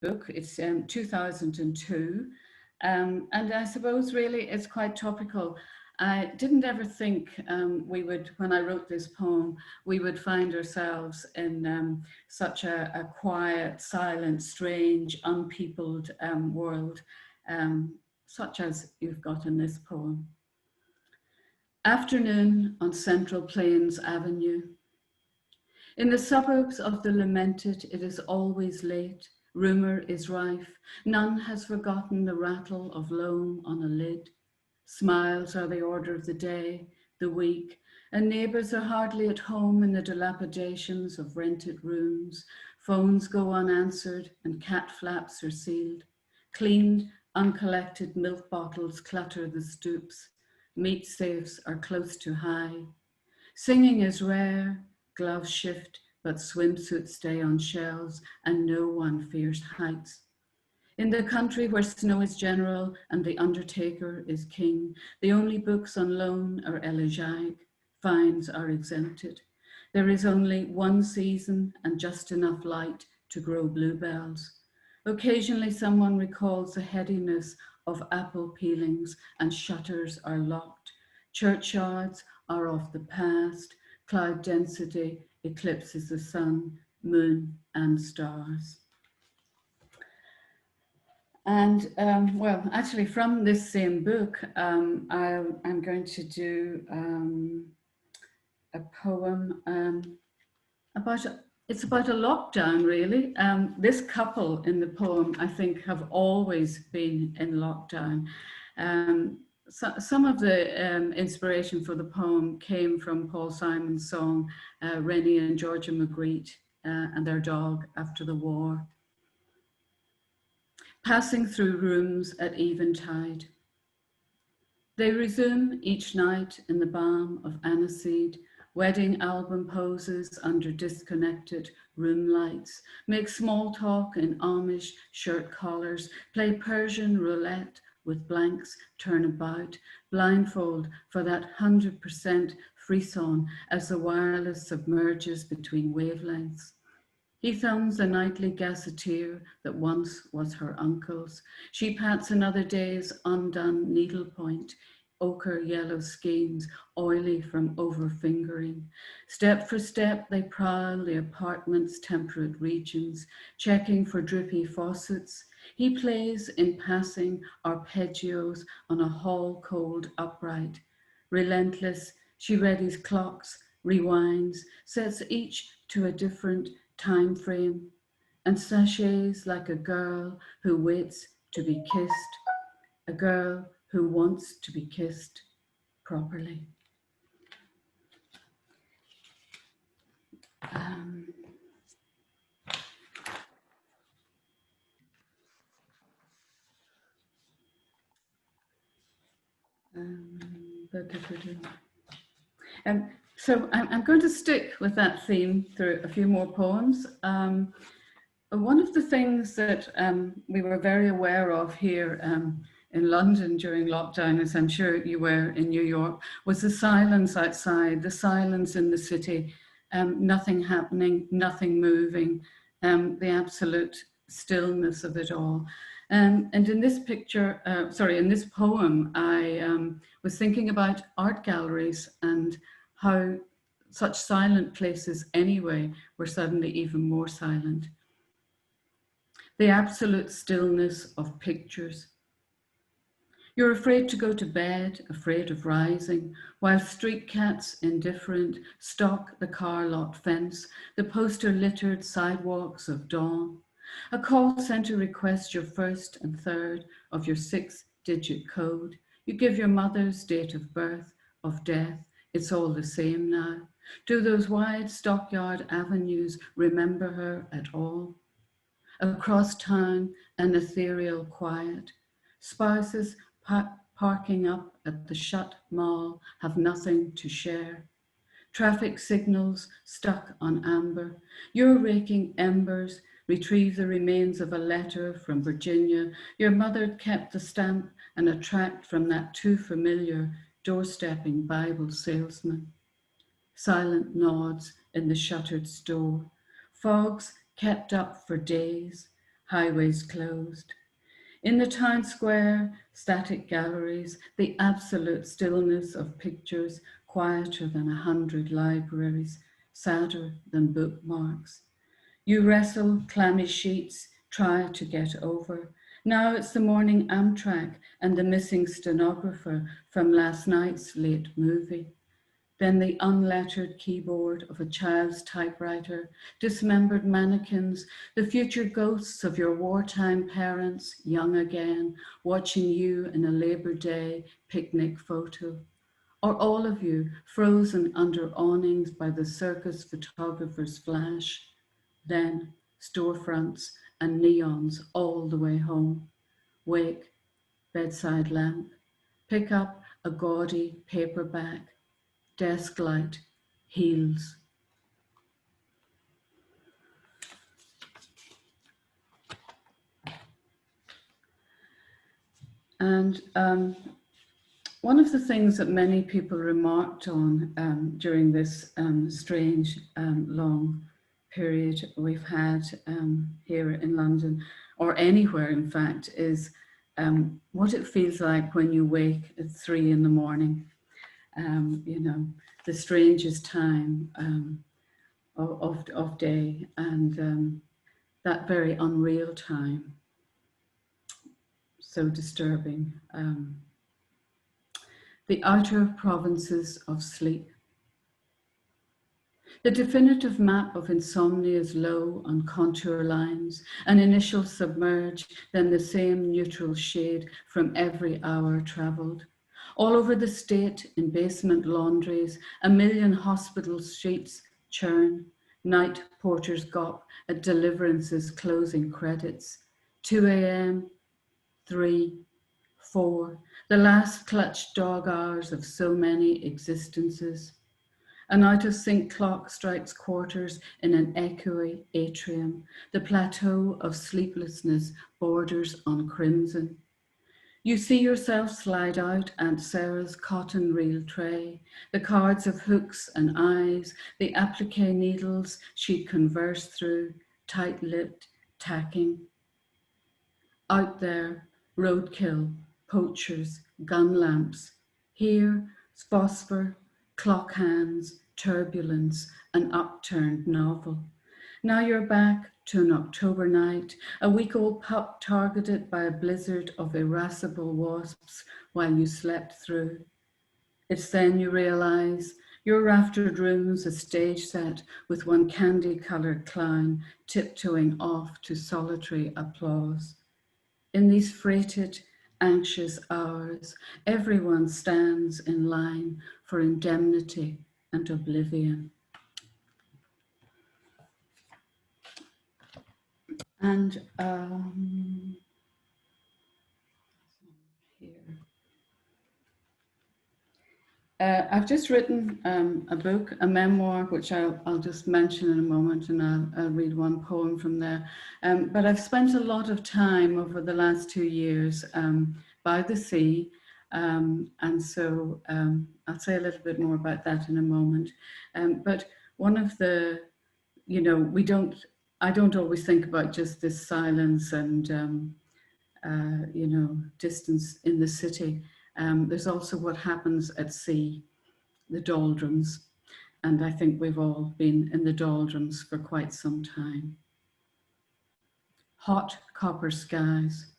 book. It's 2002. And I suppose really it's quite topical. I didn't ever think we would, when I wrote this poem, we would find ourselves in such a quiet, silent, strange, unpeopled world, such as you've got in this poem. Afternoon on Central Plains Avenue. In the suburbs of the lamented, it is always late. Rumour is rife. None has forgotten the rattle of loam on a lid. Smiles are the order of the day, the week, and neighbours are hardly at home in the dilapidations of rented rooms. Phones go unanswered and cat flaps are sealed. Cleaned, uncollected milk bottles clutter the stoops. Meat safes are close to high. Singing is rare, gloves shift, but swimsuits stay on shelves and no one fears heights. In the country where snow is general and the undertaker is king, the only books on loan are elegiac, fines are exempted. There is only one season and just enough light to grow bluebells. Occasionally someone recalls the headiness of apple peelings and shutters are locked. Churchyards are of the past, cloud density eclipses the sun, moon, and stars. And well, actually, from this same book, I'm going to do a poem about. It's about a lockdown, really. This couple in the poem, I think, have always been in lockdown. So, some of the inspiration for the poem came from Paul Simon's song, Rennie and Georgia Magritte and their dog after the war. Passing through rooms at eventide. They resume each night in the balm of aniseed, wedding album poses under disconnected room lights, make small talk in Amish shirt collars, play Persian roulette with blanks turn about, blindfold for that 100% frisson as the wireless submerges between wavelengths. He thumbs a nightly gazetteer that once was her uncle's. She pats another day's undone needlepoint, ochre yellow skeins, oily from overfingering. Step for step, they prowl the apartment's temperate regions, checking for drippy faucets. He plays in passing arpeggios on a hall-cold upright. Relentless, she readies clocks, rewinds, sets each to a different time frame, and sachets like a girl who waits to be kissed, a girl who wants to be kissed properly. So I'm going to stick with that theme through a few more poems. One of the things that we were very aware of here in London during lockdown, as I'm sure you were in New York, was the silence outside, the silence in the city, nothing happening, nothing moving, the absolute stillness of it all. And in this picture, in this poem, I was thinking about art galleries and how such silent places anyway were suddenly even more silent. The absolute stillness of pictures. You're afraid to go to bed, afraid of rising, while street cats, indifferent, stalk the car lot fence, the poster-littered sidewalks of dawn. A call center requests your first and third of your 6-digit code. You give your mother's date of birth, of death. It's all the same now. Do those wide stockyard avenues remember her at all? Across town, an ethereal quiet. Spouses parking up at the shut mall have nothing to share. Traffic signals stuck on amber. You're raking embers, retrieve the remains of a letter from Virginia. Your mother kept the stamp and a tract from that too familiar doorstepping Bible salesman. Silent nods in the shuttered store. Fogs kept up for days. highways closed. In the town square, static galleries, the absolute stillness of pictures, quieter than 100 libraries, sadder than bookmarks. You wrestle clammy sheets, try to get over. Now it's the morning Amtrak and the missing stenographer from last night's late movie. Then the unlettered keyboard of a child's typewriter, dismembered mannequins, the future ghosts of your wartime parents, young again, watching you in a Labor Day picnic photo. Or all of you frozen under awnings by the circus photographer's flash. Then storefronts and neons all the way home. Wake, bedside lamp, pick up a gaudy paperback, desk light, heels. And one of the things that many people remarked on during this strange long period we've had here in London, or anywhere in fact, is what it feels like when you wake at 3 in the morning. You know, the strangest time of day, and that very unreal time, so disturbing. The outer provinces of sleep. The definitive map of insomnia's low on contour lines, an initial submerge, then the same neutral shade from every hour travelled. All over the state, in basement laundries, a million hospital sheets churn, night porters gawp at deliverance's closing credits. 2 a.m., 3, 4, the last clutched dog hours of so many existences. An out-of-sync clock strikes quarters in an echoey atrium. The plateau of sleeplessness borders on crimson. You see yourself slide out Aunt Sarah's cotton reel tray, the cards of hooks and eyes, the applique needles she'd converse through, tight-lipped, tacking. Out there, roadkill, poachers, gun lamps. Here, phosphor, clock hands, turbulence, an upturned novel. Now you're back to an October night, a week-old pup targeted by a blizzard of irascible wasps while you slept through. It's then you realize your raftered room's a stage set with one candy-colored clown tiptoeing off to solitary applause. In these freighted, anxious hours, everyone stands in line for indemnity and oblivion. And here. I've just written a book, a memoir, which I'll just mention in a moment, and I'll read one poem from there. But I've spent a lot of time over the last 2 years by the sea, and so I'll say a little bit more about that in a moment. But one of the, you know, I don't always think about just this silence and, you know, distance in the city. There's also what happens at sea, the doldrums. And I think we've all been in the doldrums for quite some time. Hot copper skies.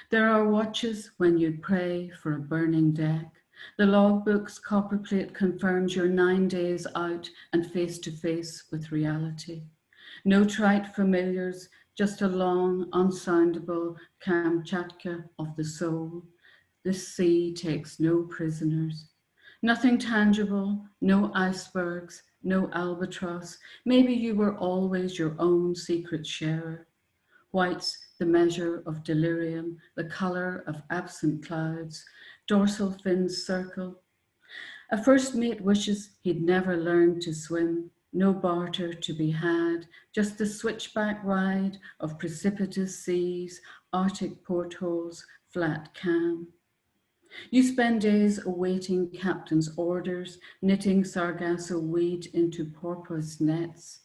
There are watches when you'd pray for a burning deck. The logbook's copperplate confirms you're 9 days out and face to face with reality. No trite familiars, just a long, unsoundable Kamchatka of the soul. This sea takes no prisoners. Nothing tangible, no icebergs, no albatross. Maybe you were always your own secret sharer. White's the measure of delirium, the colour of absent clouds. Dorsal fins circle. A first mate wishes he'd never learned to swim. No barter to be had, just the switchback ride of precipitous seas, Arctic portholes, flat calm. You spend days awaiting captain's orders, knitting sargasso weed into porpoise nets.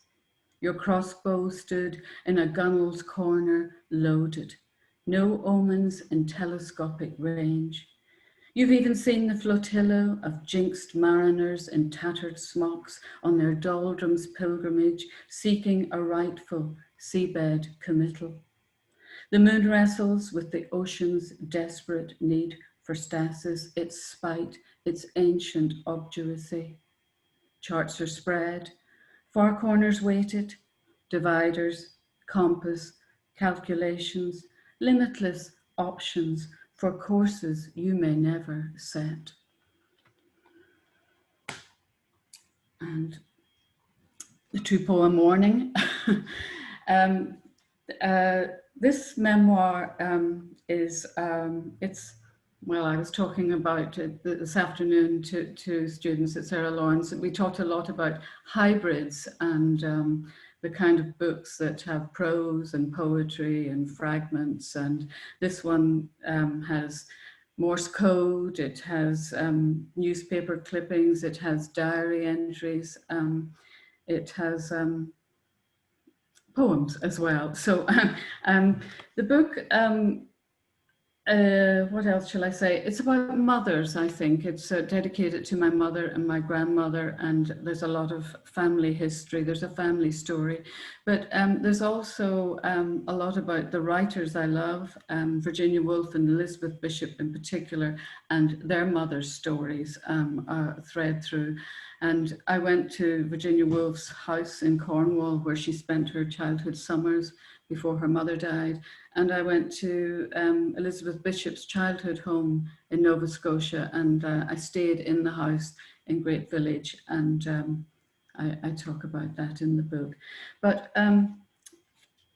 Your crossbow stood in a gunwale's corner, loaded. No omens in telescopic range. You've even seen the flotilla of jinxed mariners in tattered smocks on their doldrums pilgrimage, seeking a rightful seabed committal. The moon wrestles with the ocean's desperate need for stasis, its spite, its ancient obduracy. Charts are spread, far corners weighted, dividers, compass, calculations, limitless options for courses you may never set. And the two-poem warning. um, this memoir well, I was talking about it this afternoon to students at Sarah Lawrence. We talked a lot about hybrids and the kind of books that have prose and poetry and fragments. And this one has Morse code, it has newspaper clippings, it has diary entries, it has poems as well. So the book, what else shall I say? It's about mothers, I think. It's dedicated to my mother and my grandmother, and there's a lot of family history. There's a family story. But there's also a lot about the writers I love, Virginia Woolf and Elizabeth Bishop in particular, and their mother's stories thread through. And I went to Virginia Woolf's house in Cornwall, where she spent her childhood summers before her mother died. And I went to Elizabeth Bishop's childhood home in Nova Scotia, and I stayed in the house in Great Village, and I talk about that in the book. But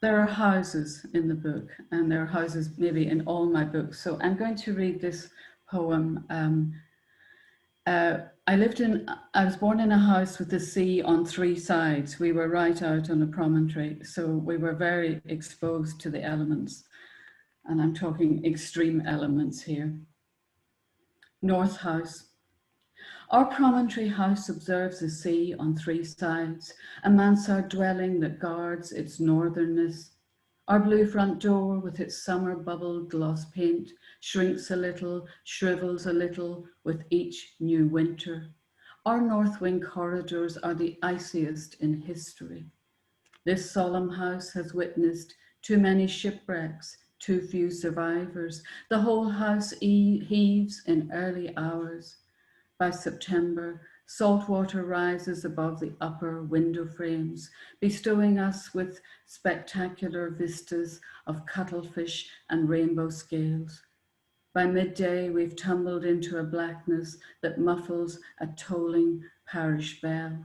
there are houses in the book, and there are houses maybe in all my books. So I'm going to read this poem. I was born in a house with the sea on three sides. We were right out on a promontory, so we were very exposed to the elements. And I'm talking extreme elements here. North House. Our promontory house observes the sea on three sides, a mansard dwelling that guards its northernness. Our blue front door with its summer bubbled gloss paint shrinks a little, shrivels a little with each new winter. Our north wing corridors are the iciest in history. This solemn house has witnessed too many shipwrecks, too few survivors. The whole house heaves in early hours. By September, salt water rises above the upper window frames, bestowing us with spectacular vistas of cuttlefish and rainbow scales. By midday, we've tumbled into a blackness that muffles a tolling parish bell.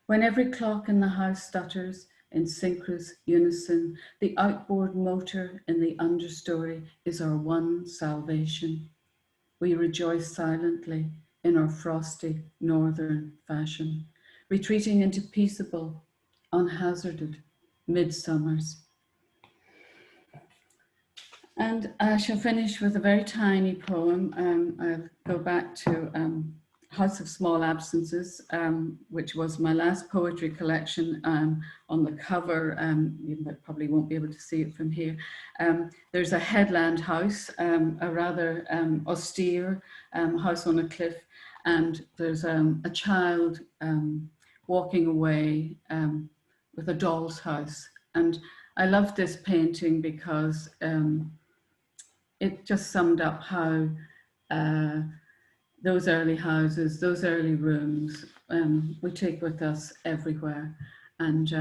When every clock in the house stutters in synchronous unison, the outboard motor in the understory is our one salvation. We rejoice silently in our frosty northern fashion, retreating into peaceable, unhazarded midsummers. And I shall finish with a very tiny poem. I'll go back to House of Small Absences, which was my last poetry collection. On the cover, you probably won't be able to see it from here. There's a headland house, a rather austere house on a cliff, and there's a child walking away with a doll's house. And I love this painting because it just summed up how those early houses, those early rooms, we take with us everywhere. And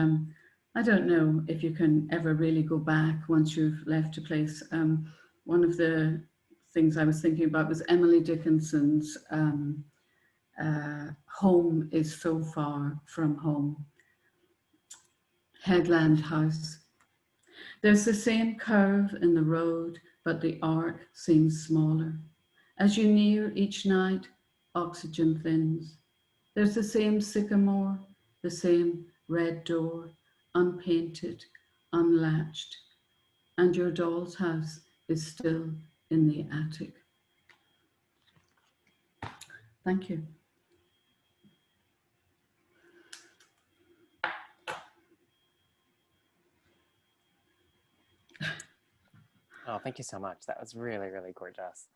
I don't know if you can ever really go back once you've left a place. One of the things I was thinking about was Emily Dickinson's Home is So Far From Home. Headland house. There's the same curve in the road, but the arc seems smaller. As you near each night, oxygen thins. There's the same sycamore, the same red door, unpainted, unlatched, and your doll's house is still in the attic. Thank you. 。 . 。 . . . . . . . . . . . . . . . . . . . . . . . . . . . . . . . . . . . . . . . . . . . . . . . . . . . . . . Oh, thank you so much. That was really, really gorgeous.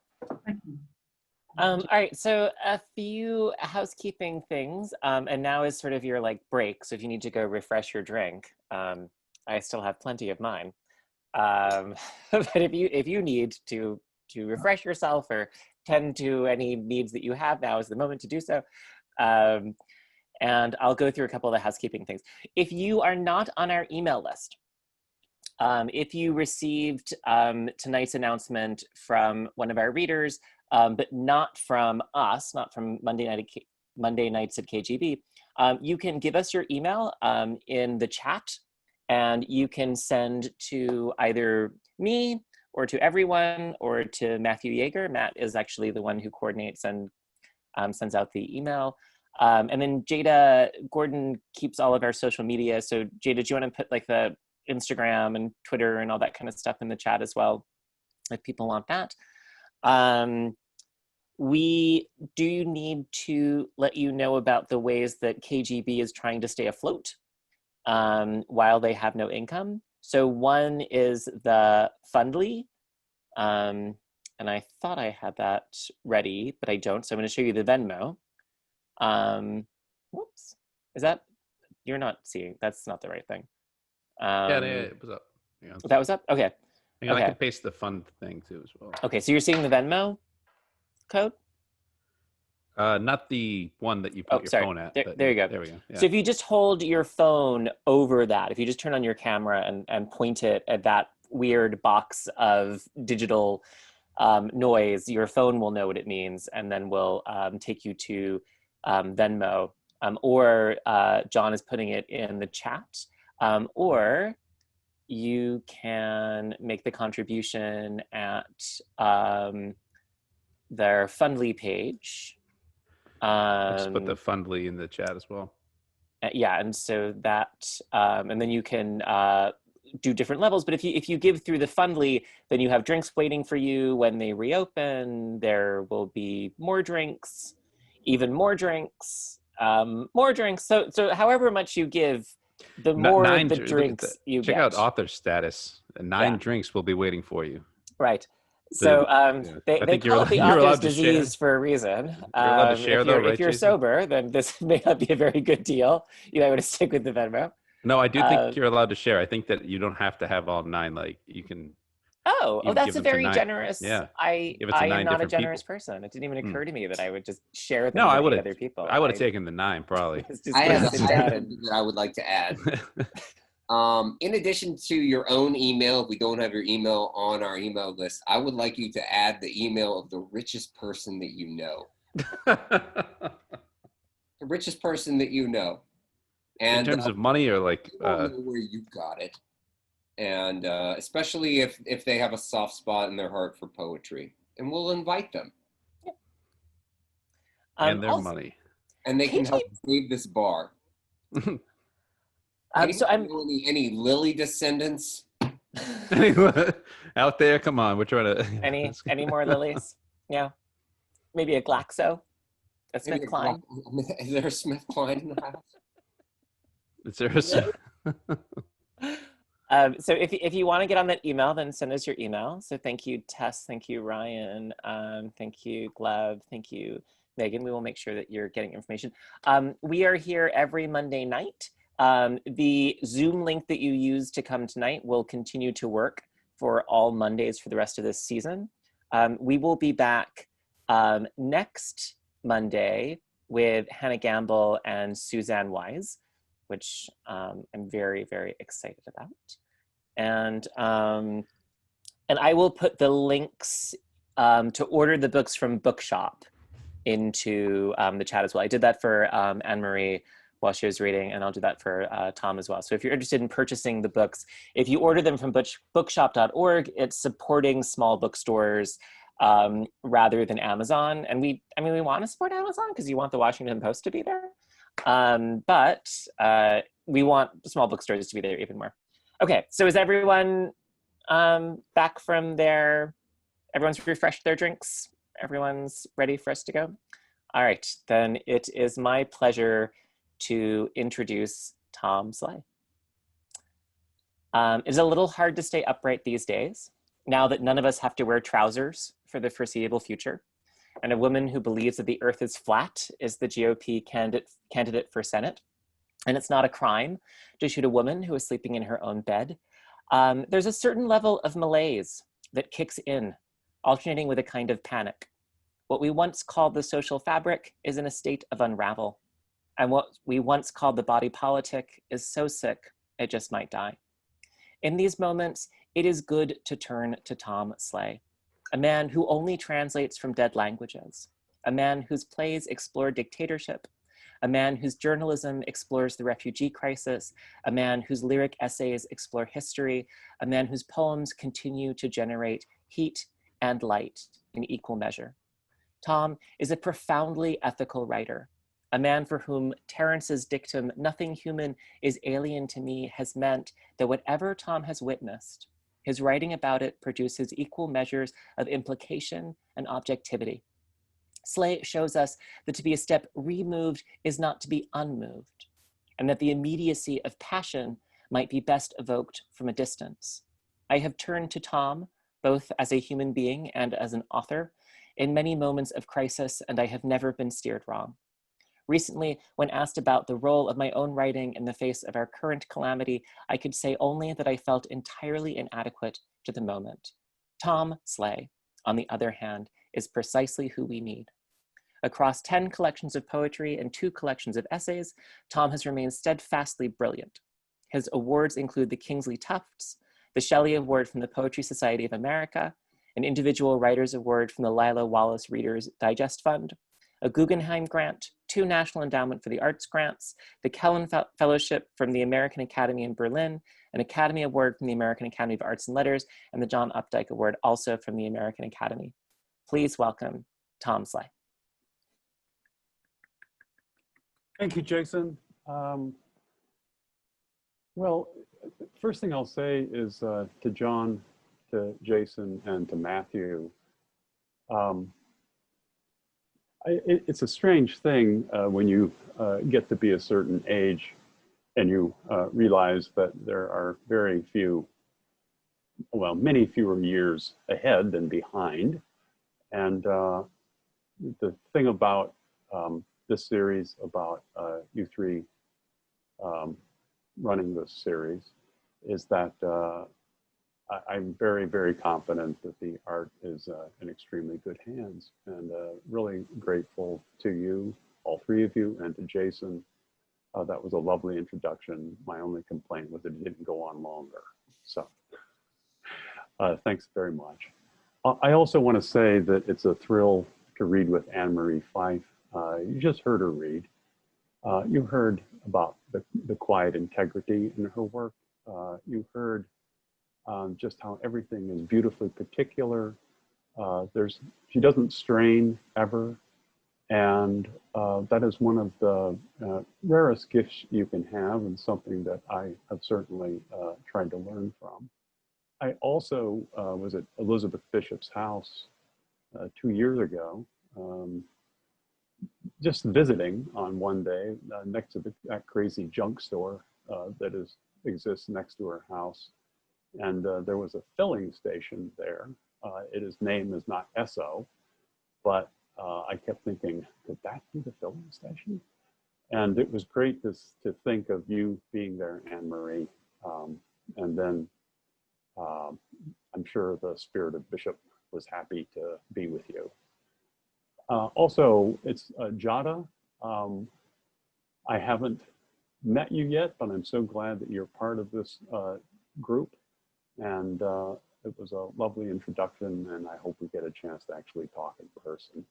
Thank you. All right, so a few housekeeping things, and now is sort of your like break. So if you need to go refresh your drink, I still have plenty of mine. But if you need to refresh yourself or tend to any needs that you have, now is the moment to do so. And I'll go through a couple of the housekeeping things. If you are not on our email list, if you received tonight's announcement from one of our readers, but not from us, not from Monday Nights at KGB, you can give us your email in the chat, and you can send to either me or to everyone or to Matthew Yeager. Matt is actually the one who coordinates and sends out the email. And then Jada Gordon keeps all of our social media. So Jada, do you want to put like the Instagram and Twitter and all that kind of stuff in the chat as well, if people want that? We do need to let you know about the ways that KGB is trying to stay afloat while they have no income. So one is the Fundly, and I thought I had that ready, but I don't. So I'm going to show you the Venmo. Whoops, is that, you're not seeing, that's not the right thing. Yeah, it was up. Yeah. That was up? Okay. Hang on, okay. I can paste the fund thing too as well. Okay, so you're seeing the Venmo code? Not the one that you put your phone at. There you go. There we go. Yeah. So if you just hold your phone over that, if you just turn on your camera and point it at that weird box of digital noise, your phone will know what it means, and then will take you to Venmo, or John is putting it in the chat, or you can make the contribution at their Fundly page. Let's put the Fundly in the chat as well. Yeah, and so that, and then you can do different levels. But if you give through the Fundly, then you have drinks waiting for you when they reopen. There will be more drinks, even more drinks, more drinks. So however much you give, the more the drinks you get. Check out author status. 9 drinks will be waiting for you. Right. So they call it the author's disease for a reason. You're allowed to share, though, right, if you're sober, then this may not be a very good deal. You might want to stick with the Venmo. No, I do think you're allowed to share. I think that you don't have to have all 9. Like you can. Oh, that's a very generous. Yeah. I am not a generous person. It didn't even occur to me that I would just share them with other people. I would have taken the 9 probably. I have something that I would like to add. In addition to your own email, if we don't have your email on our email list, I would like you to add the email of the richest person that you know. The richest person that you know. And in terms of money, or like where you got it. And especially if they have a soft spot in their heart for poetry. And we'll invite them. And their money. And they can help save this bar. So I'm any Lily descendants out there. Come on, we're trying to any more Lilies? Yeah, maybe a Glaxo, a Smith Klein. Is there a Smith Klein in the house? Is there a... So if you want to get on that email, then send us your email. So thank you, Tess. Thank you, Ryan. Thank you, Gleb. Thank you, Megan. We will make sure that you're getting information. We are here every Monday night. The Zoom link that you used to come tonight will continue to work for all Mondays for the rest of this season. We will be back next Monday with Hannah Gamble and Suzanne Wise, which I'm very, very excited about. And I will put the links to order the books from Bookshop into the chat as well. I did that for Anne-Marie while she was reading, and I'll do that for Tom as well. So if you're interested in purchasing the books, if you order them from bookshop.org, it's supporting small bookstores rather than Amazon. And we want to support Amazon because you want the Washington Post to be there. But we want small bookstores to be there even more. Okay, so is everyone back from everyone's refreshed their drinks? Everyone's ready for us to go? All right, then it is my pleasure to introduce Tom Sleigh. It's a little hard to stay upright these days. Now that none of us have to wear trousers for the foreseeable future, and a woman who believes that the earth is flat is the GOP candidate for Senate, and it's not a crime to shoot a woman who is sleeping in her own bed, there's a certain level of malaise that kicks in, alternating with a kind of panic. What we once called the social fabric is in a state of unravel, and what we once called the body politic is so sick, it just might die. In these moments, it is good to turn to Tom Sleigh, a man who only translates from dead languages, a man whose plays explore dictatorship, a man whose journalism explores the refugee crisis, a man whose lyric essays explore history, a man whose poems continue to generate heat and light in equal measure. Tom is a profoundly ethical writer, a man for whom Terence's dictum, "Nothing human is alien to me," has meant that whatever Tom has witnessed, his writing about it produces equal measures of implication and objectivity. Sleigh shows us that to be a step removed is not to be unmoved, and that the immediacy of passion might be best evoked from a distance. I have turned to Tom, both as a human being and as an author, in many moments of crisis, and I have never been steered wrong. Recently, when asked about the role of my own writing in the face of our current calamity, I could say only that I felt entirely inadequate to the moment. Tom Sleigh, on the other hand, is precisely who we need. Across 10 collections of poetry and 2 collections of essays, Tom has remained steadfastly brilliant. His awards include the Kingsley Tufts, the Shelley Award from the Poetry Society of America, an Individual Writers Award from the Lila Wallace Reader's Digest Fund, a Guggenheim Grant, 2 National Endowment for the Arts grants, the Kellen Fellowship from the American Academy in Berlin, an Academy Award from the American Academy of Arts and Letters, and the John Updike Award, also from the American Academy. Please welcome Tom Sleigh. Thank you, Jason. Well, first thing I'll say is to John, to Jason, and to Matthew, it's a strange thing when you get to be a certain age and you realize that there are very few, well, many fewer years ahead than behind. And the thing about this series, about you three running this series, is that I'm very, very confident that the art is in extremely good hands, and really grateful to you, all 3 of you, and to Jason. That was a lovely introduction. My only complaint was it didn't go on longer. So thanks very much. I also want to say that it's a thrill to read with Anne-Marie Fyfe. You just heard her read. You heard about the quiet integrity in her work. You heard just how everything is beautifully particular. She doesn't strain ever. And that is one of the rarest gifts you can have, and something that I have certainly tried to learn from. I also was at Elizabeth Bishop's house 2 years ago, just visiting on one day next to that crazy junk store that exists next to her house. And there was a filling station there. Its name is not Esso, but I kept thinking, could that be the filling station? And it was great to think of you being there, Anne-Marie. And then I'm sure the spirit of Bishop was happy to be with you. Also, it's Jada. I haven't met you yet, but I'm so glad that you're part of this group. And it was a lovely introduction, and I hope we get a chance to actually talk in person.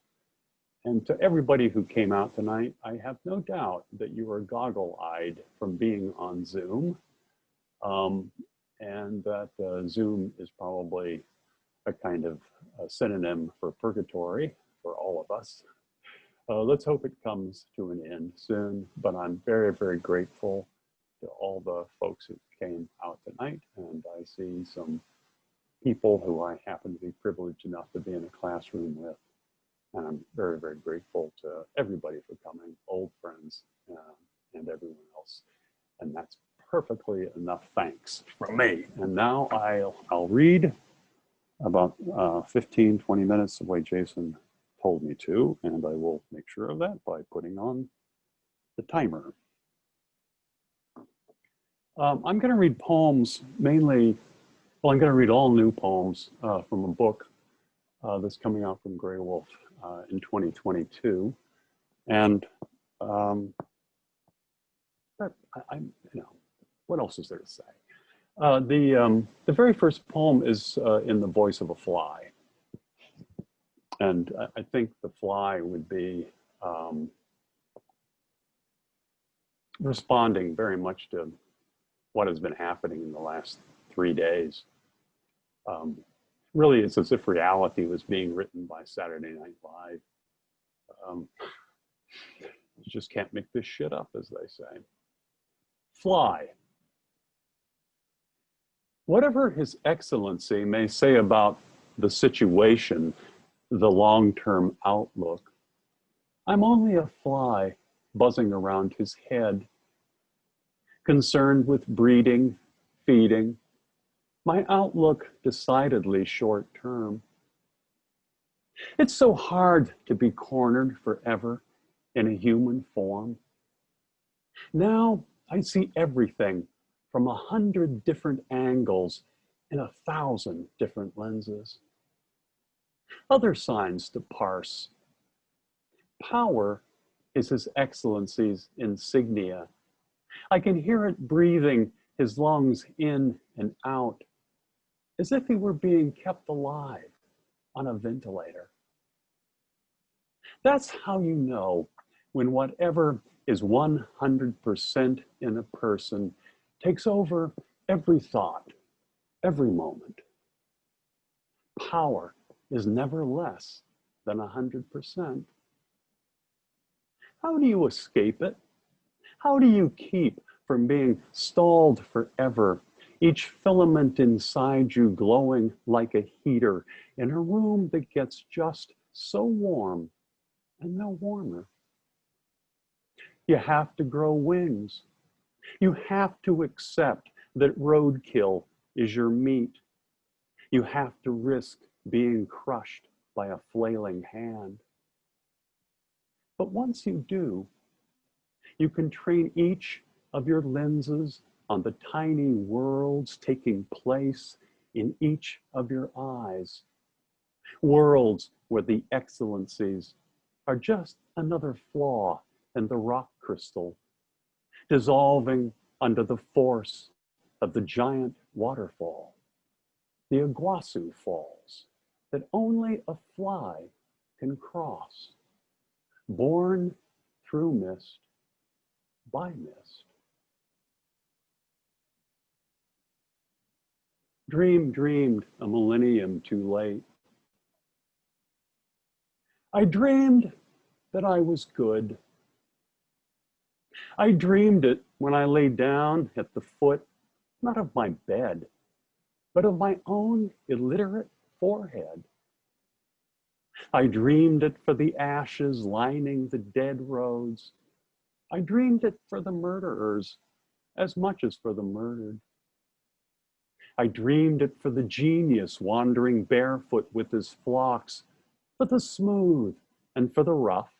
And to everybody who came out tonight, I have no doubt that you are goggle-eyed from being on Zoom, and that Zoom is probably a kind of a synonym for purgatory for all of us. Let's hope it comes to an end soon, but I'm very, very grateful to all the folks who came out tonight, and I see some people who I happen to be privileged enough to be in a classroom with. And I'm very, very grateful to everybody for coming, old friends and everyone else. And that's perfectly enough thanks from me. And now I'll read about 15, 20 minutes the way Jason told me to, and I will make sure of that by putting on the timer. I'm going to read poems mainly, well, I'm going to read all new poems from a book that's coming out from Grey Wolf in 2022. And what else is there to say? The very first poem is in the voice of a fly. And I think the fly would be responding very much to what has been happening in the last 3 days. Really, it's as if reality was being written by Saturday Night Live. You just can't make this shit up, as they say. Fly. Whatever His Excellency may say about the situation, the long-term outlook, I'm only a fly buzzing around his head, concerned with breeding, feeding, my outlook decidedly short-term. It's so hard to be cornered forever in a human form. Now I see everything from 100 different angles in 1,000 different lenses. Other signs to parse. Power is His Excellency's insignia. I can hear it breathing his lungs in and out, as if he were being kept alive on a ventilator. That's how you know when whatever is 100% in a person takes over every thought, every moment. Power is never less than 100%. How do you escape it? How do you keep from being stalled forever, each filament inside you glowing like a heater in a room that gets just so warm and no warmer? You have to grow wings. You have to accept that roadkill is your meat. You have to risk being crushed by a flailing hand. But once you do, you can train each of your lenses on the tiny worlds taking place in each of your eyes. Worlds where the excellencies are just another flaw in the rock crystal, dissolving under the force of the giant waterfall, the Iguazu Falls, that only a fly can cross, born through mist, by mist. Dreamed a millennium too late. I dreamed that I was good. I dreamed it when I lay down at the foot, not of my bed, but of my own illiterate forehead. I dreamed it for the ashes lining the dead roads. I dreamed it for the murderers as much as for the murdered. I dreamed it for the genius wandering barefoot with his flocks, for the smooth and for the rough,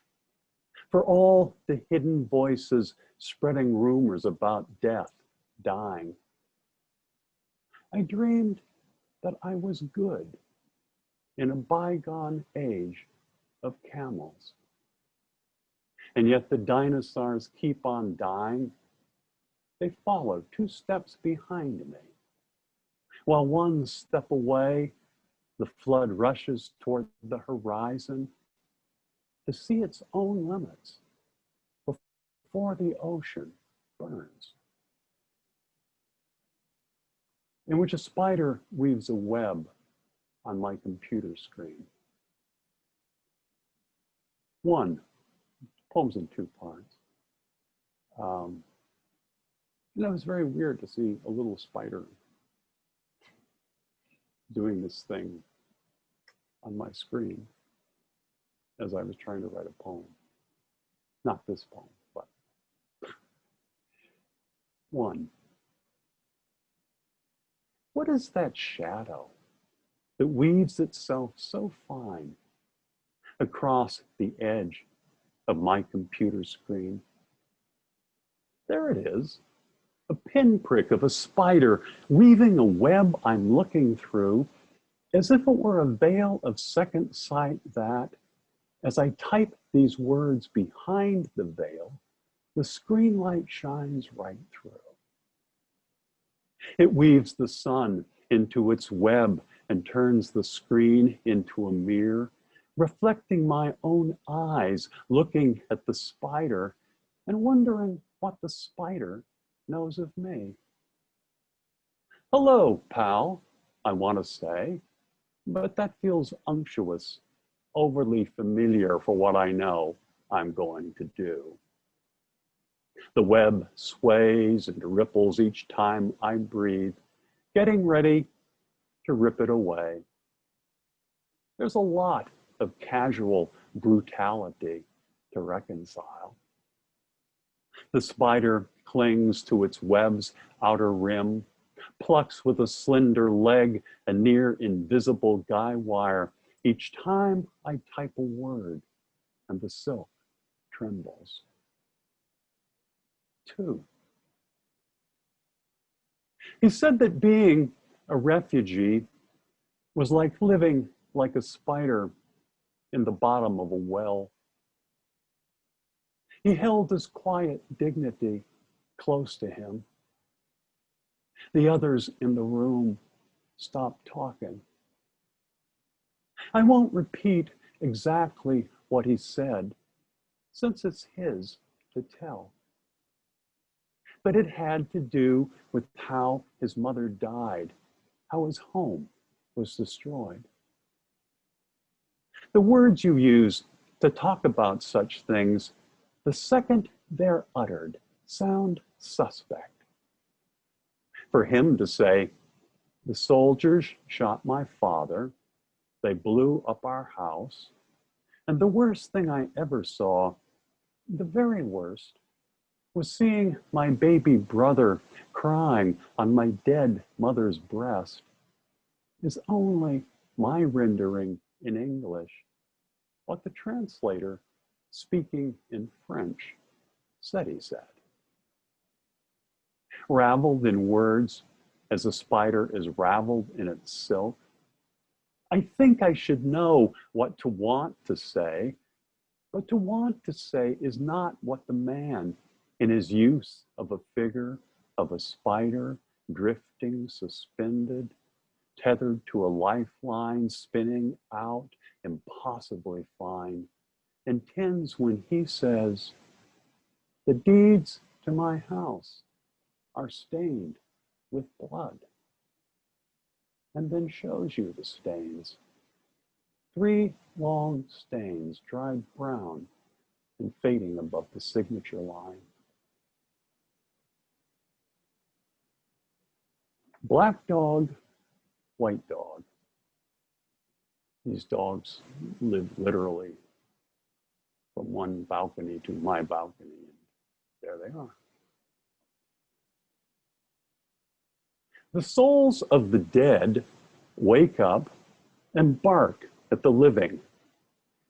for all the hidden voices spreading rumors about death, dying. I dreamed that I was good in a bygone age of camels. And yet the dinosaurs keep on dying. They follow 2 steps behind me. While 1 step away, the flood rushes toward the horizon to see its own limits before the ocean burns, in which a spider weaves a web on my computer screen. 1, poem's in 2 parts. It was very weird to see a little spider doing this thing on my screen as I was trying to write a poem. Not this poem, but 1. What is that shadow that weaves itself so fine across the edge of my computer screen. There it is, a pinprick of a spider weaving a web I'm looking through, as if it were a veil of second sight that, as I type these words behind the veil, the screen light shines right through. It weaves the sun into its web and turns the screen into a mirror, reflecting my own eyes looking at the spider and wondering what the spider knows of me. Hello, pal, I want to say, but that feels unctuous, overly familiar for what I know I'm going to do. The web sways and ripples each time I breathe, getting ready to rip it away. There's a lot of casual brutality to reconcile. The spider clings to its web's outer rim, plucks with a slender leg a near invisible guy wire each time I type a word, and the silk trembles. 2. He said that being a refugee was like living like a spider in the bottom of a well. He held his quiet dignity close to him. The others in the room stopped talking. I won't repeat exactly what he said, since it's his to tell. But it had to do with how his mother died, how his home was destroyed. The words you use to talk about such things, the second they're uttered, sound suspect. For him to say, the soldiers shot my father, they blew up our house, and the worst thing I ever saw, the very worst, was seeing my baby brother crying on my dead mother's breast, is only my rendering in English what the translator, speaking in French, said he said. Raveled in words as a spider is raveled in its silk, I think I should know what to want to say, but to want to say is not what the man, in his use of a figure of a spider drifting suspended, tethered to a lifeline spinning out impossibly fine, intends when he says, the deeds to my house are stained with blood, and then shows you the stains. 3 long stains, dried brown and fading above the signature line. Black dog, white dog. These dogs live literally from one balcony to my balcony, and there they are. The souls of the dead wake up and bark at the living.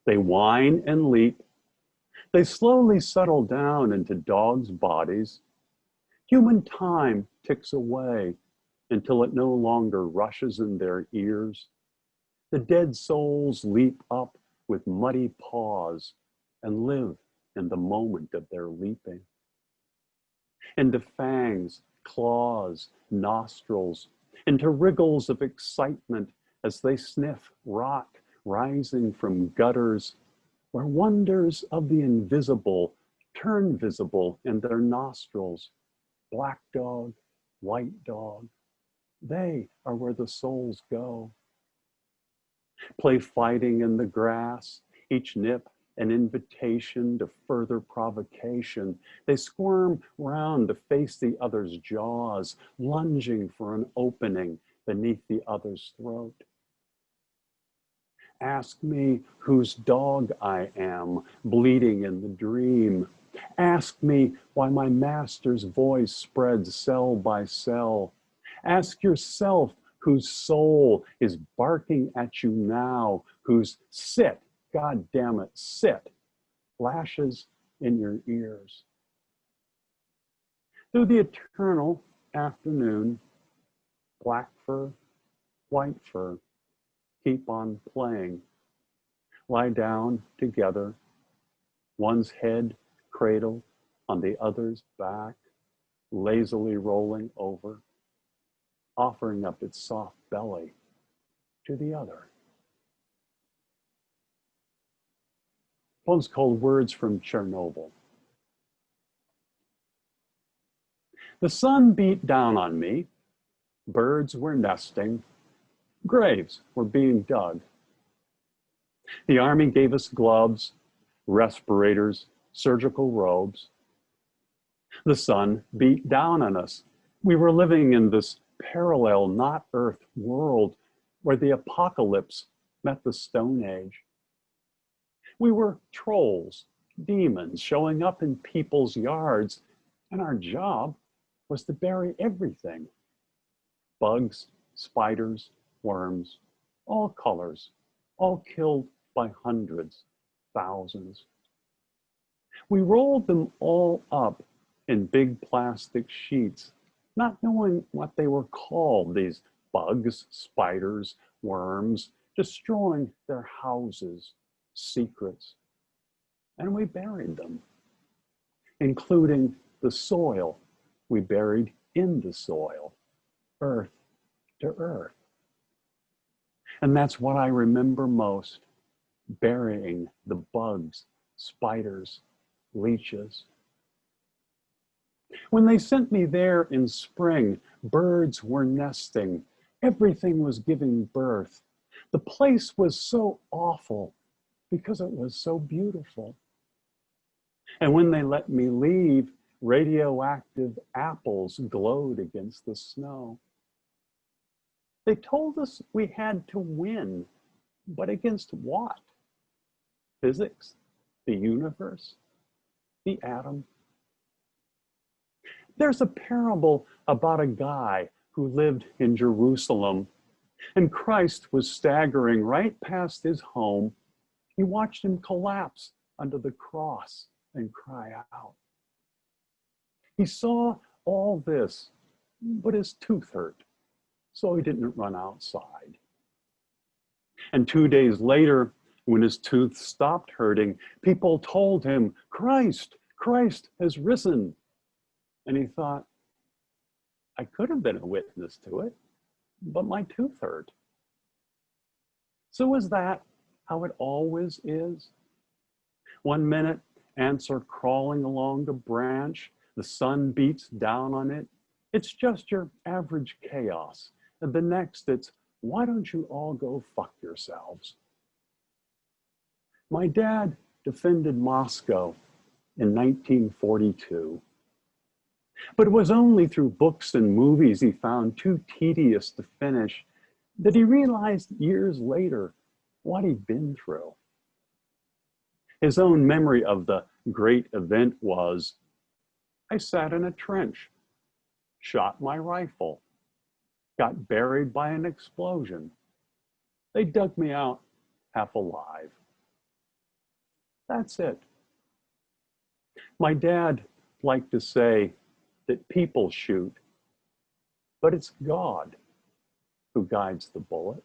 They whine and leap. They slowly settle down into dogs' bodies. Human time ticks away until it no longer rushes in their ears. The dead souls leap up with muddy paws and live in the moment of their leaping. Into fangs, claws, nostrils, into wriggles of excitement as they sniff rot rising from gutters where wonders of the invisible turn visible in their nostrils. Black dog, white dog, they are where the souls go. Play fighting in the grass, each nip an invitation to further provocation. They squirm round to face the other's jaws, lunging for an opening beneath the other's throat. Ask me whose dog I am, bleeding in the dream. Ask me why my master's voice spreads cell by cell. Ask yourself whose soul is barking at you now, whose sit, God damn it, sit, lashes in your ears. Through the eternal afternoon, black fur, white fur, keep on playing. Lie down together, one's head cradled on the other's back, lazily rolling over, offering up its soft belly to the other. Poem's called Words from Chernobyl. The sun beat down on me, birds were nesting, graves were being dug. The army gave us gloves, respirators, surgical robes. The sun beat down on us. We were living in this parallel, not Earth world where the apocalypse met the Stone Age. We were trolls, demons showing up in people's yards, and our job was to bury everything. Bugs, spiders, worms, all colors, all killed by hundreds, thousands. We rolled them all up in big plastic sheets, not knowing what they were called, these bugs, spiders, worms, destroying their houses, secrets. And we buried them, including the soil we buried in the soil, earth to earth. And that's what I remember most, burying the bugs, spiders, leeches. When they sent me there in spring, birds were nesting. Everything was giving birth. The place was so awful because it was so beautiful. And when they let me leave, radioactive apples glowed against the snow. They told us we had to win, but against what? Physics, the universe, the atom. There's a parable about a guy who lived in Jerusalem, and Christ was staggering right past his home. He watched him collapse under the cross and cry out. He saw all this, but his tooth hurt, so he didn't run outside. And 2 days later, when his tooth stopped hurting, people told him, Christ has risen. And he thought, I could have been a witness to it, but my tooth hurt. So is that how it always is? 1 minute, ants are crawling along the branch, the sun beats down on it. It's just your average chaos. And the next, it's, why don't you all go fuck yourselves? My dad defended Moscow in 1942. But it was only through books and movies he found too tedious to finish that he realized years later what he'd been through. His own memory of the great event was, I sat in a trench, shot my rifle, got buried by an explosion. They dug me out half alive. That's it. My dad liked to say that people shoot, but it's God who guides the bullet.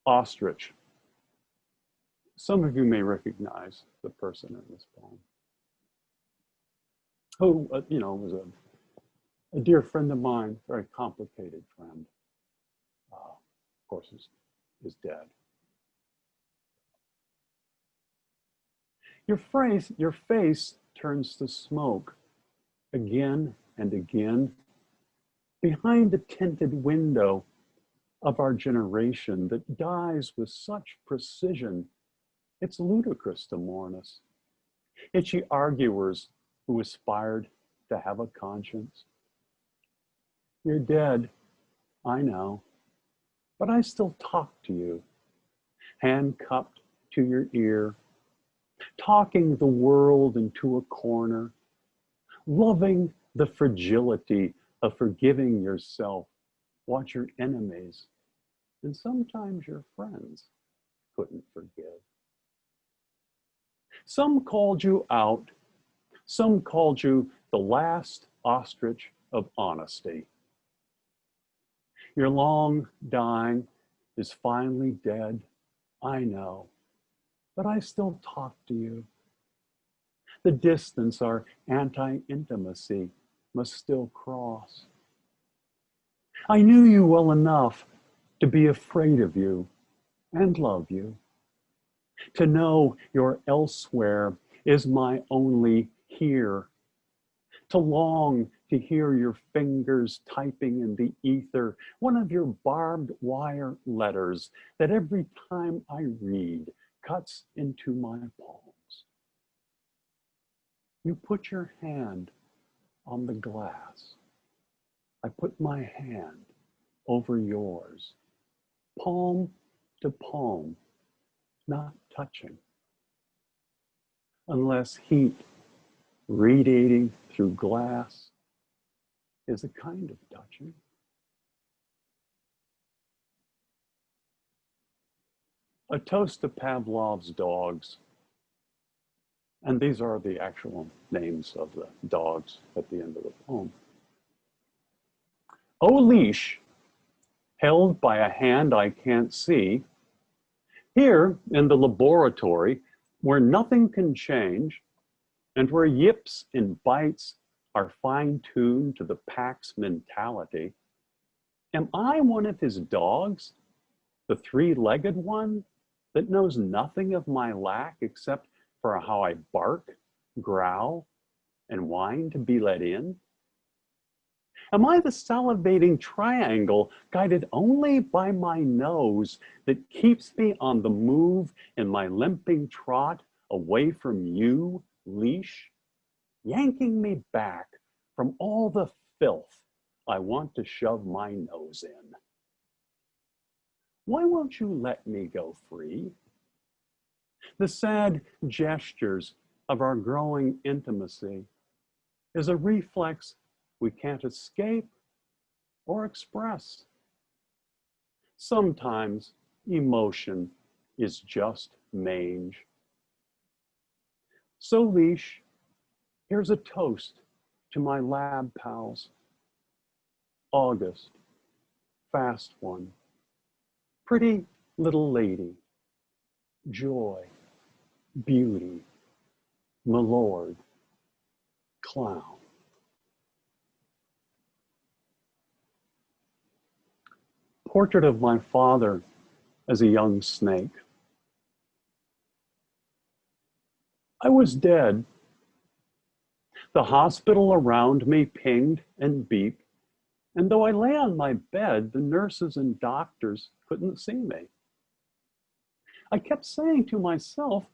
Ostrich. Some of you may recognize the person in this poem, who, was a dear friend of mine, very complicated friend. Of course, is dead. Your face turns to smoke again and again behind the tinted window of our generation that dies with such precision. It's ludicrous to mourn us. Itchy arguers who aspired to have a conscience. You're dead, I know, but I still talk to you, hand-cupped to your ear, talking the world into a corner, loving the fragility of forgiving yourself what your enemies and sometimes your friends couldn't forgive. Some called you out. Some called you the last ostrich of honesty. Your long dying is finally dead, I know, but I still talk to you. The distance our anti-intimacy must still cross. I knew you well enough to be afraid of you and love you. To know your elsewhere is my only here. To long to hear your fingers typing in the ether one of your barbed wire letters that every time I read cuts into my palms. You put your hand on the glass. I put my hand over yours, palm to palm, not touching, unless heat radiating through glass is a kind of touching. A toast to Pavlov's dogs. And these are the actual names of the dogs at the end of the poem. O leash, held by a hand I can't see, here in the laboratory where nothing can change and where yips and bites are fine-tuned to the pack's mentality, am I one of his dogs, the three-legged one that knows nothing of my lack except for how I bark, growl, and whine to be let in? Am I the salivating triangle guided only by my nose that keeps me on the move in my limping trot away from you, leash, yanking me back from all the filth I want to shove my nose in? Why won't you let me go free? The sad gestures of our growing intimacy is a reflex we can't escape or express. Sometimes emotion is just mange. So leash, here's a toast to my lab pals. August, fast one, pretty little lady, joy, beauty, milord, clown. Portrait of my father as a young snake. I was dead. The hospital around me pinged and beeped, and though I lay on my bed, the nurses and doctors couldn't see me. I kept saying to myself,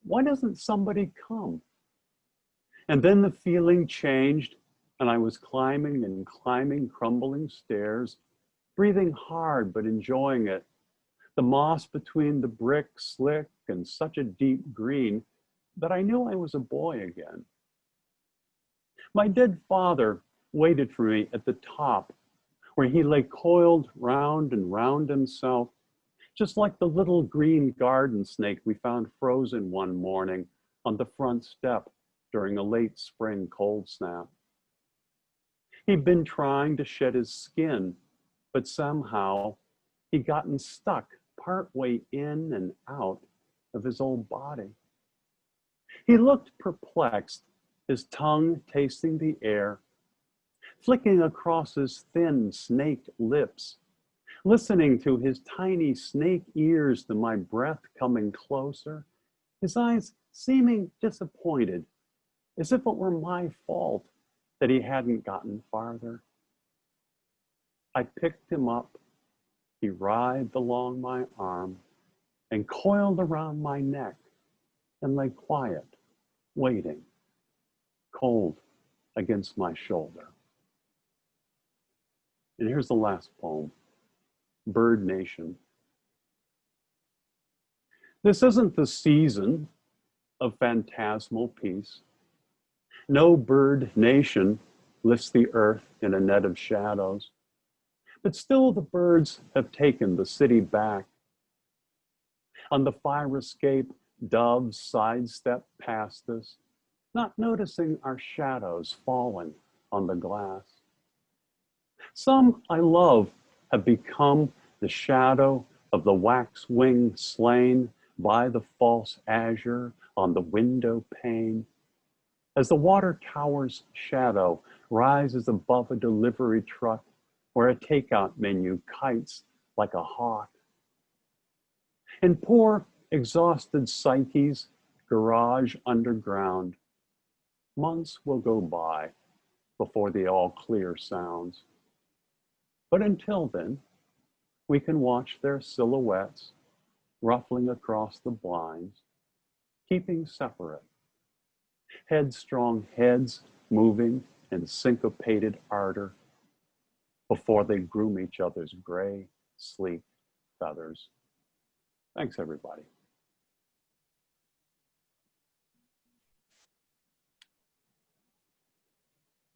why doesn't somebody come? And then the feeling changed, and I was climbing and climbing crumbling stairs, breathing hard but enjoying it. The moss between the bricks slick and such a deep green that I knew I was a boy again. My dead father waited for me at the top, where he lay coiled round and round himself, just like the little green garden snake we found frozen one morning on the front step during a late spring cold snap. He'd been trying to shed his skin, but somehow he'd gotten stuck partway in and out of his old body. He looked perplexed, his tongue tasting the air, flicking across his thin snake lips, listening to his tiny snake ears to my breath coming closer, his eyes seeming disappointed, as if it were my fault that he hadn't gotten farther. I picked him up, he writhed along my arm and coiled around my neck and lay quiet, waiting, cold against my shoulder. And here's the last poem, Bird Nation. This isn't the season of phantasmal peace. No bird nation lifts the earth in a net of shadows. But still the birds have taken the city back. On the fire escape, doves sidestep past us, not noticing our shadows falling on the glass. Some I love have become the shadow of the wax wing slain by the false azure on the window pane. As the water tower's shadow rises above a delivery truck where a takeout menu kites like a hawk. In poor, exhausted psyche's garage underground, months will go by before the all clear sounds. But until then, we can watch their silhouettes ruffling across the blinds, keeping separate. Headstrong heads moving in syncopated ardor before they groom each other's gray, sleek feathers. Thanks, everybody.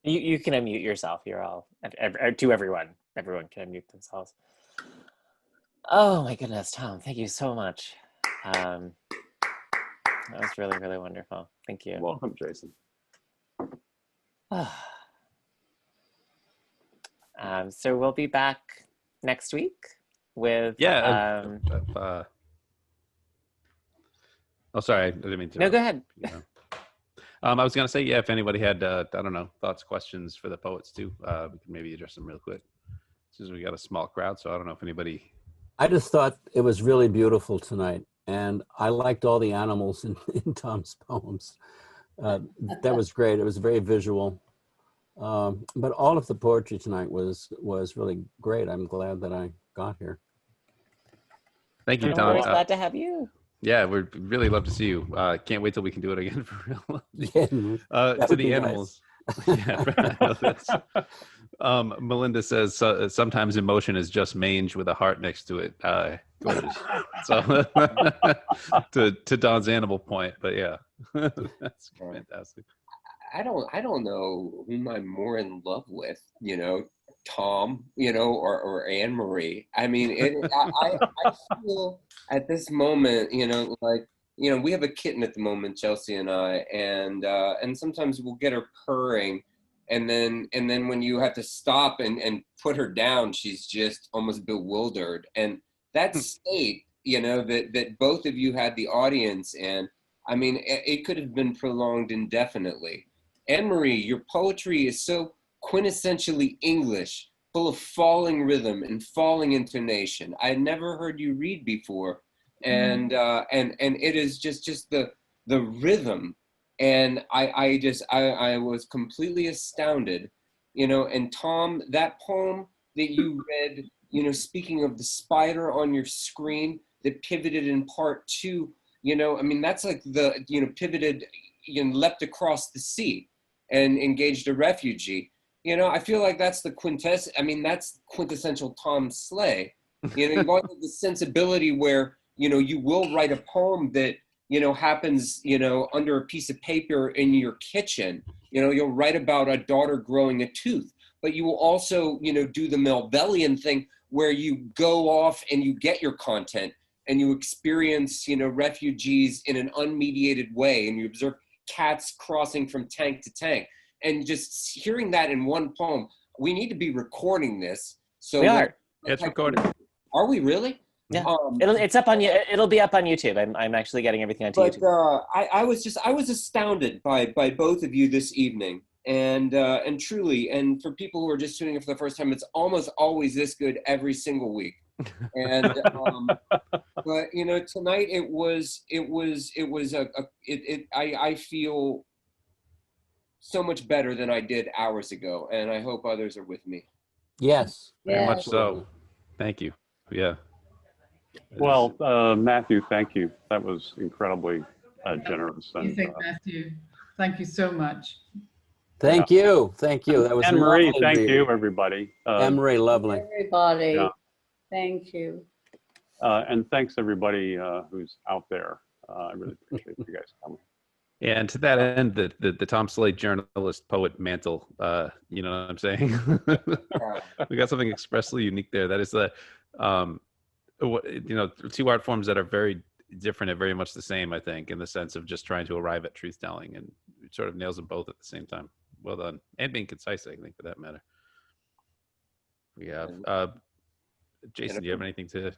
You can unmute yourself. You're all, to everyone. Everyone can unmute themselves. Oh my goodness, Tom, thank you so much. That was really, really wonderful. Thank you. Welcome, Jason. So we'll be back next week with oh, sorry, I didn't mean to. No, go ahead. I was gonna say, yeah, if anybody had I don't know, thoughts, questions for the poets too, we can maybe address them real quick. Since we got a small crowd, so I don't know if anybody. I just thought it was really beautiful tonight, and I liked all the animals in Tom's poems. That was great. It was very visual. But all of the poetry tonight was really great. I'm glad that I got here. Thank you, I'm Tom. really glad to have you. Yeah, we'd really love to see you. Can't wait till we can do it again for real. Yeah, to the animals. Nice. Yeah. Melinda says sometimes emotion is just mange with a heart next to it. Gorgeous. So to Don's animal point, but yeah, that's fantastic. I don't know whom I'm more in love with, Tom, or Anne Marie. I mean, I feel at this moment, we have a kitten at the moment, Chelsea and I, and sometimes we'll get her purring, and then when you have to stop and put her down, she's just almost bewildered. And that state, that both of you had the audience in, I mean, it could have been prolonged indefinitely. Anne Marie, your poetry is so quintessentially English, full of falling rhythm and falling intonation. I had never heard you read before, and it is just the rhythm, and I was completely astounded, And Tom, that poem that you read, speaking of the spider on your screen that pivoted in part two, I mean, that's like the pivoted, leapt across the sea and engaged a refugee. I feel like that's the that's quintessential Tom Sleigh. You've also the sensibility where, you will write a poem that, happens, under a piece of paper in your kitchen. You'll write about a daughter growing a tooth, but you will also, do the Melvillean thing where you go off and you get your content and you experience, refugees in an unmediated way, and you observe cats crossing from tank to tank. And just hearing that in one poem, we need to be recording this. So we are. It's recorded. Are we really? Yeah. It's up on you. It'll be up on YouTube. I'm actually getting everything onto YouTube. I was astounded by both of you this evening, and truly, and for people who are just tuning in for the first time, it's almost always this good every single week. And but tonight I feel so much better than I did hours ago, and I hope others are with me. Yes. Very much so. Thank you. Yeah. Well, Matthew, thank you. That was incredibly generous. And, Matthew, thank you so much. Thank you. Thank you. That was Anne Marie, lovely. thank you, everybody. Anne Marie, lovely. Everybody, Yeah. thank you. And thanks everybody who's out there. I really appreciate you guys coming. Yeah, and to that end, the Tom Sleigh journalist poet mantle, you know what I'm saying? We got something expressly unique there. That is the, two art forms that are very different and very much the same, I think, in the sense of just trying to arrive at truth telling, and it sort of nails them both at the same time. Well done, and being concise, I think, for that matter. We have Jason. Do you have anything to